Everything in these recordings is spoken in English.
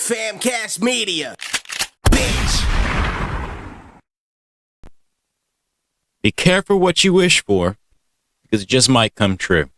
Famcast Media, bitch. Be careful what you wish for, because it just might come true.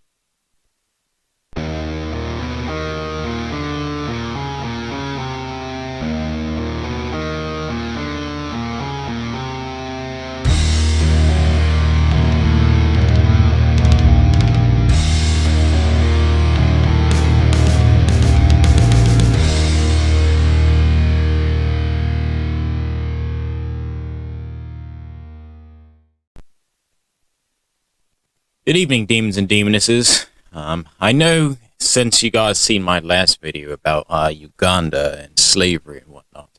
Good evening, demons and demonesses. I know since you guys seen my last video about Uganda and slavery and whatnot,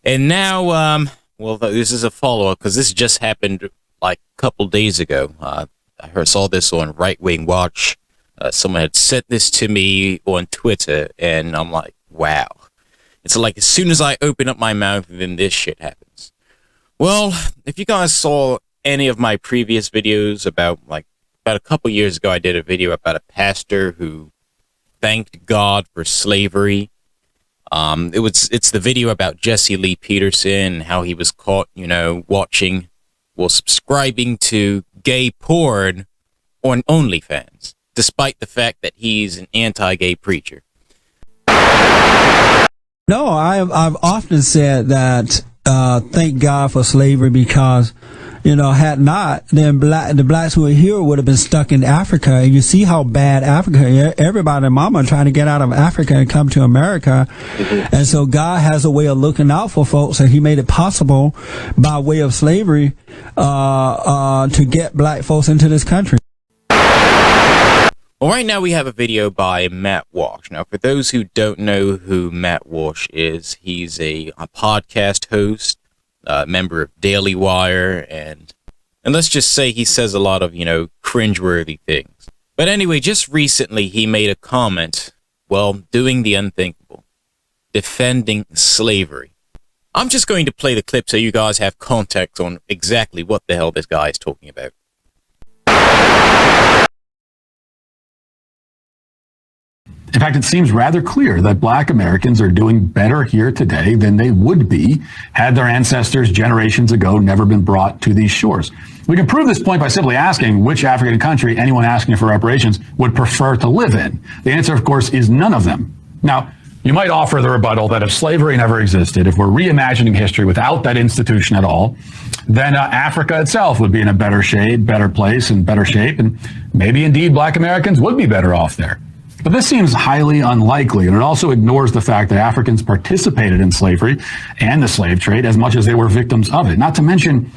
and now, well, this is a follow-up because this just happened like a couple days ago. I saw this on Right-Wing Watch. Someone had sent this to me on Twitter, and I'm like, wow. It's like as soon as I open up my mouth, then this shit happens. Well, if you guys saw any of my previous videos about a couple years ago, I did a video about a pastor who thanked God for slavery. It's the video about Jesse Lee Peterson and how he was caught, subscribing to gay porn on OnlyFans, despite the fact that he's an anti-gay preacher. No, I've often said that thank God for slavery because, had not, then the blacks who are here would have been stuck in Africa. And you see how bad Africa, everybody and mama trying to get out of Africa and come to America. Mm-hmm. And so God has a way of looking out for folks, and he made it possible by way of slavery to get black folks into this country. Well, right now we have a video by Matt Walsh. Now, for those who don't know who Matt Walsh is, he's a podcast host, member of Daily Wire, and let's just say he says a lot of, cringeworthy things. But anyway, just recently he made a comment, doing the unthinkable, defending slavery. I'm just going to play the clip so you guys have context on exactly what the hell this guy is talking about. In fact, it seems rather clear that black Americans are doing better here today than they would be had their ancestors generations ago never been brought to these shores. We can prove this point by simply asking which African country anyone asking for reparations would prefer to live in. The answer, of course, is none of them. Now, you might offer the rebuttal that if slavery never existed, if we're reimagining history without that institution at all, then Africa itself would be in a better shape, better place, and better shape, and maybe indeed black Americans would be better off there. But this seems highly unlikely, and it also ignores the fact that Africans participated in slavery and the slave trade as much as they were victims of it. Not to mention,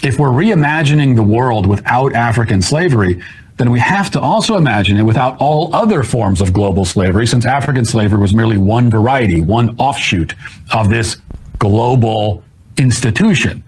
if we're reimagining the world without African slavery, then we have to also imagine it without all other forms of global slavery, since African slavery was merely one variety, one offshoot of this global institution.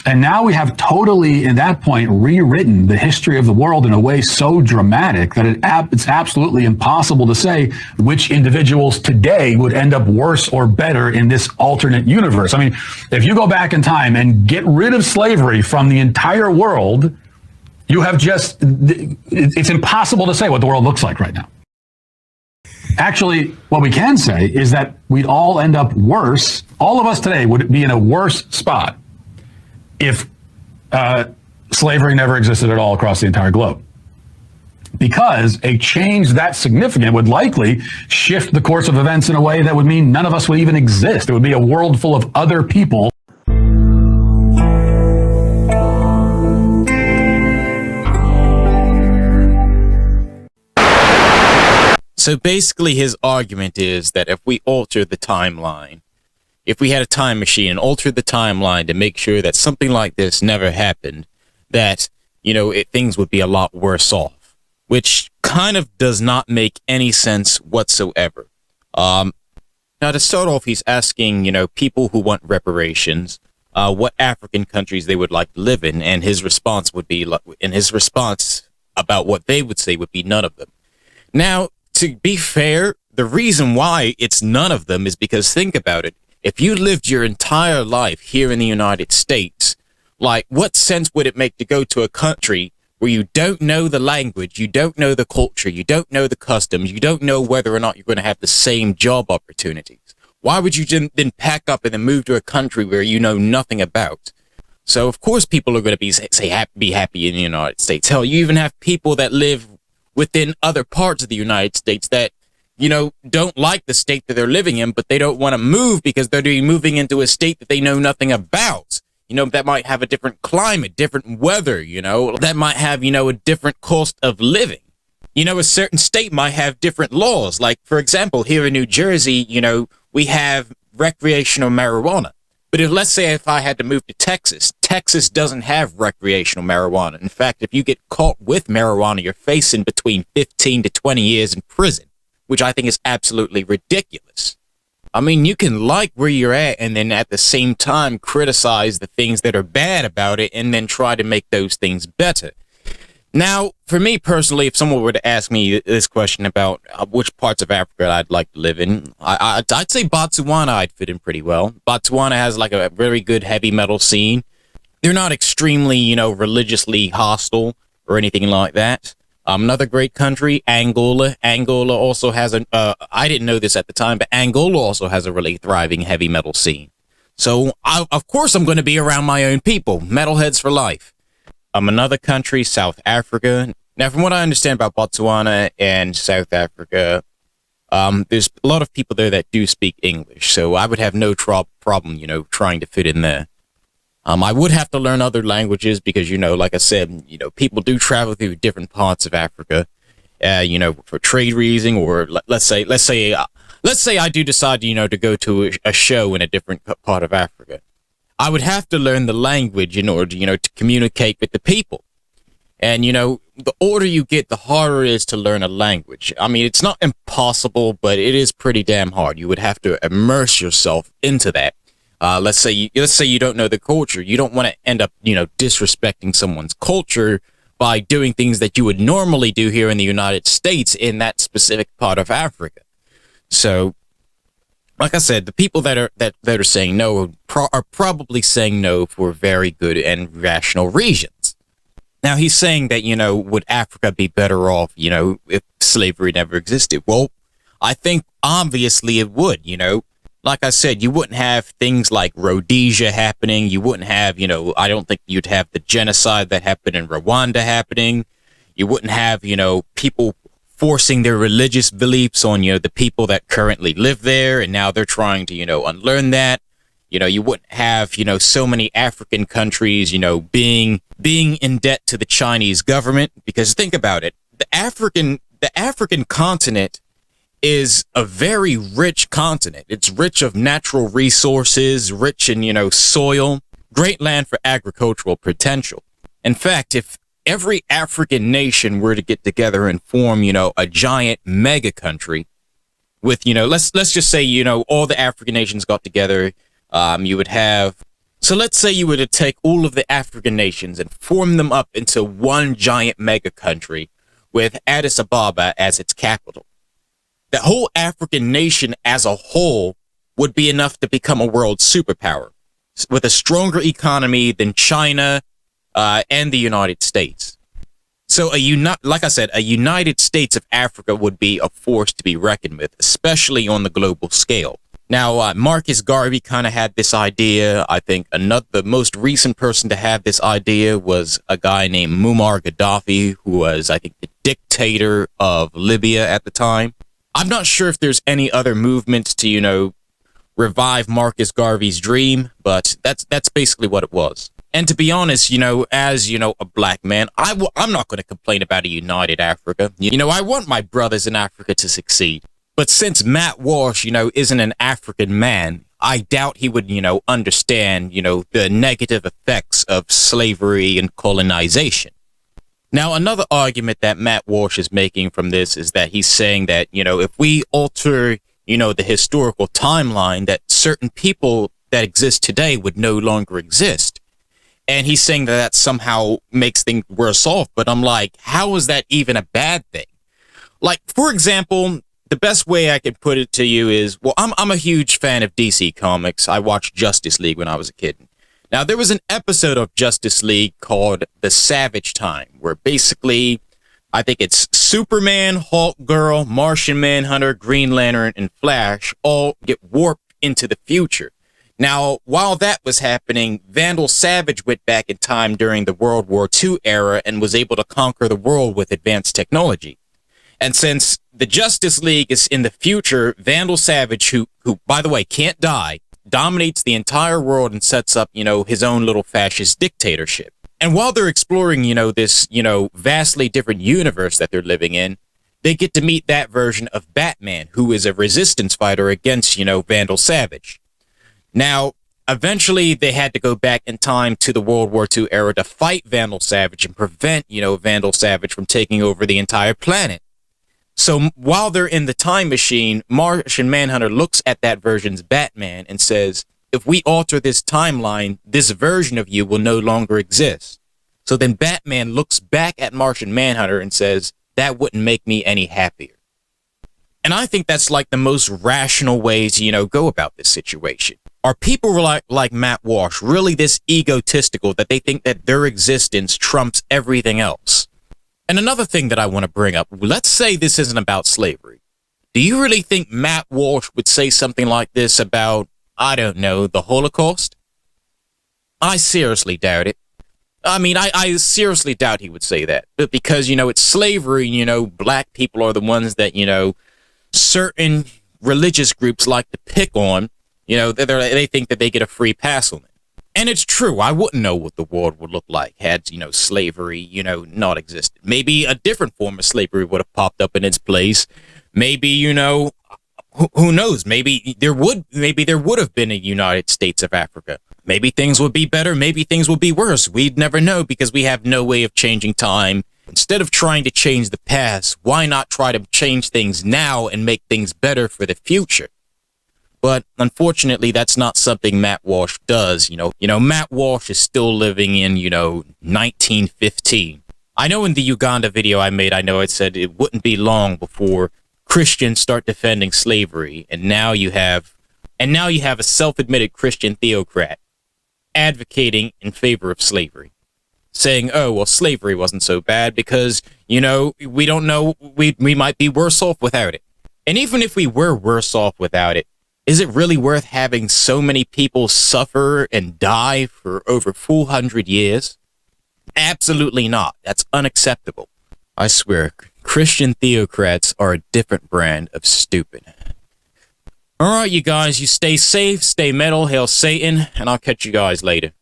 And now we have totally, at that point, rewritten the history of the world in a way so dramatic that it's absolutely impossible to say which individuals today would end up worse or better in this alternate universe. I mean, if you go back in time and get rid of slavery from the entire world, you have it's impossible to say what the world looks like right now. Actually, what we can say is that we'd all end up worse. All of us today would be in a worse spot if slavery never existed at all across the entire globe. Because a change that significant would likely shift the course of events in a way that would mean none of us would even exist. It would be a world full of other people. So basically his argument is that if we alter the timeline, if we had a time machine and altered the timeline to make sure that something like this never happened, that, things would be a lot worse off, which kind of does not make any sense whatsoever. Now, to start off, he's asking, people who want reparations, what African countries they would like to live in, and his response would be, about what they would say would be none of them. Now, to be fair, the reason why it's none of them is because, think about it, if you lived your entire life here in the United States, what sense would it make to go to a country where you don't know the language, you don't know the culture, you don't know the customs, you don't know whether or not you're going to have the same job opportunities? Why would you then pack up and then move to a country where you know nothing about? So of course people are going to be happy in the United States. Hell, you even have people that live within other parts of the United States that, don't like the state that they're living in, but they don't want to move because they're moving into a state that they know nothing about. That might have a different climate, different weather, that might have, a different cost of living. A certain state might have different laws. Like, for example, here in New Jersey, we have recreational marijuana. But let's say if I had to move to Texas, Texas doesn't have recreational marijuana. In fact, if you get caught with marijuana, you're facing between 15 to 20 years in prison, which I think is absolutely ridiculous. I mean, you can like where you're at and then at the same time criticize the things that are bad about it and then try to make those things better. Now, for me personally, if someone were to ask me this question about which parts of Africa I'd like to live in, I'd say Botswana I'd fit in pretty well. Botswana has like a very good heavy metal scene. They're not extremely, religiously hostile or anything like that. Another great country, Angola. Angola also has I didn't know this at the time, but Angola also has a really thriving heavy metal scene. So, of course, I'm going to be around my own people. Metalheads for life. Another country, South Africa. Now, from what I understand about Botswana and South Africa, there's a lot of people there that do speak English. So I would have no problem, trying to fit in there. I would have to learn other languages because, like I said, people do travel through different parts of Africa, for trade reason, or let's say I do decide, to go to a show in a different part of Africa. I would have to learn the language in order, to communicate with the people. And, the older you get, the harder it is to learn a language. I mean, it's not impossible, but it is pretty damn hard. You would have to immerse yourself into that. Let's say you don't know the culture. You don't want to end up, disrespecting someone's culture by doing things that you would normally do here in the United States in that specific part of Africa. So, like I said, the people that are saying no are probably saying no for very good and rational reasons. Now, he's saying that, would Africa be better off, if slavery never existed? Well, I think obviously it would, Like I said, you wouldn't have things like Rhodesia happening. You wouldn't have, I don't think you'd have the genocide that happened in Rwanda happening. You wouldn't have, people forcing their religious beliefs on, the people that currently live there, and now they're trying to, unlearn that. You wouldn't have, so many African countries, being in debt to the Chinese government, because think about it. The African continent is a very rich continent. It's rich of natural resources, rich in, soil, great land for agricultural potential. In fact, if every African nation were to get together and form, a giant mega country with, let's just say, all the African nations got together, you would have, so let's say you were to take all of the African nations and form them up into one giant mega country with Addis Ababa as its capital. The whole African nation as a whole would be enough to become a world superpower with a stronger economy than China and the United States. So like I said, a United States of Africa would be a force to be reckoned with, especially on the global scale. Now, Marcus Garvey kind of had this idea. I think the most recent person to have this idea was a guy named Muammar Gaddafi, who was, I think, the dictator of Libya at the time. I'm not sure if there's any other movements to, revive Marcus Garvey's dream, but that's basically what it was. And to be honest, as, a black man, I'm not going to complain about a united Africa. I want my brothers in Africa to succeed. But since Matt Walsh, isn't an African man, I doubt he would, understand, the negative effects of slavery and colonization. Now, another argument that Matt Walsh is making from this is that he's saying that, if we alter, the historical timeline, that certain people that exist today would no longer exist. And he's saying that somehow makes things worse off. But I'm like, how is that even a bad thing? Like, for example, the best way I could put it to you is, well, I'm a huge fan of DC Comics. I watched Justice League when I was a kid. Now, there was an episode of Justice League called The Savage Time, where basically, I think it's Superman, Hawk Girl, Martian Manhunter, Green Lantern, and Flash all get warped into the future. Now, while that was happening, Vandal Savage went back in time during the World War II era and was able to conquer the world with advanced technology. And since the Justice League is in the future, Vandal Savage, who by the way, can't die, dominates the entire world and sets up, his own little fascist dictatorship. And while they're exploring, this, vastly different universe that they're living in, they get to meet that version of Batman, who is a resistance fighter against, Vandal Savage. Now, eventually they had to go back in time to the World War II era to fight Vandal Savage and prevent, Vandal Savage from taking over the entire planet. So while they're in the time machine, Martian Manhunter looks at that version's Batman and says, if we alter this timeline, this version of you will no longer exist. So then Batman looks back at Martian Manhunter and says, that wouldn't make me any happier. And I think that's like the most rational way to, go about this situation. Are people like Matt Walsh really this egotistical that they think that their existence trumps everything else? And another thing that I want to bring up, let's say this isn't about slavery. Do you really think Matt Walsh would say something like this about, I don't know, the Holocaust? I seriously doubt it. I mean, I seriously doubt he would say that. But because, it's slavery, black people are the ones that, certain religious groups like to pick on. They think that they get a free pass on it. And it's true. I wouldn't know what the world would look like had, slavery, not existed. Maybe a different form of slavery would have popped up in its place. Maybe, who knows? Maybe there would have been a United States of Africa. Maybe things would be better. Maybe things would be worse. We'd never know because we have no way of changing time. Instead of trying to change the past, why not try to change things now and make things better for the future? But unfortunately, that's not something Matt Walsh does. Matt Walsh is still living in, 1915. I know in the Uganda video I made, I said it wouldn't be long before Christians start defending slavery. And now you have a self-admitted Christian theocrat advocating in favor of slavery, saying, oh, well, slavery wasn't so bad because, we don't know, we might be worse off without it. And even if we were worse off without it, is it really worth having so many people suffer and die for over 400 years? Absolutely not. That's unacceptable. I swear, Christian theocrats are a different brand of stupid. All right, you guys, you stay safe, stay metal, hail Satan, and I'll catch you guys later.